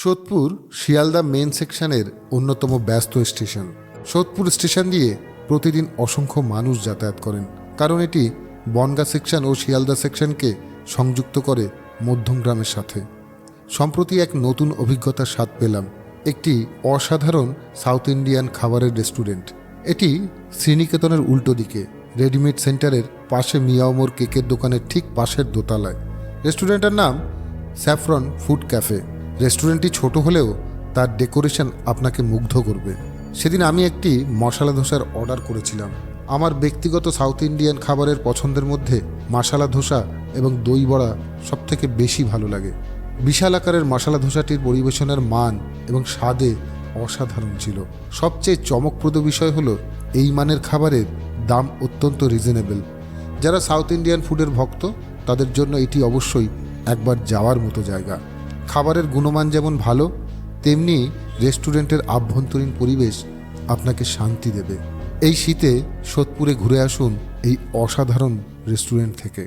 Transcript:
Sodepur Sealdah main সেকশনের অন্যতম ব্যস্ত স্টেশন। সোদপুর স্টেশন দিয়ে প্রতিদিন অসংখ্য মানুষ যাতায়াত করেন, কারণ এটি বনগাঁ সেকশন ও শিয়ালদা সেকশনকে সংযুক্ত করে মধ্যমগ্রামের সাথে। সম্প্রতি এক নতুন অভিজ্ঞতার স্বাদ পেলাম, একটি অসাধারণ সাউথ ইন্ডিয়ান খাবারের রেস্টুরেন্ট। এটি শ্রীনিকেতনের উল্টো দিকে রেডিমেড সেন্টারের পাশে মিয়াওমোর কেকের দোকানের ঠিক পাশের দোতলায়। রেস্টুরেন্টের নাম স্যাফরন ফুড ক্যাফে। রেস্টুরেন্টটি ছোট হলেও তার ডেকোরেশন আপনাকে মুগ্ধ করবে। সেদিন আমি একটি মশলা ধোসার অর্ডার করেছিলাম। আমার ব্যক্তিগত সাউথ ইন্ডিয়ান খাবারের পছন্দের মধ্যে মশলা ধোসা এবং দই বড়া সবথেকে বেশি ভালো লাগে। বিশাল আকারের মশলা ধোসাটির পরিবেশনের মান এবং স্বাদে অসাধারণ ছিল। সবচেয়ে চমকপ্রদ বিষয় হলো এই মানের খাবারের দাম অত্যন্ত রিজনেবল। যারা সাউথ ইন্ডিয়ান ফুডের ভক্ত তাদের জন্য এটি অবশ্যই একবার যাওয়ার মতো জায়গা। খাবারের গুণমান যেমন ভালো, তেমনি রেস্টুরেন্টের আভ্যন্তরীণ পরিবেশ আপনাকে শান্তি দেবে। এই শীতে সোদপুরে ঘুরে আসুন এই অসাধারণ রেস্টুরেন্ট থেকে।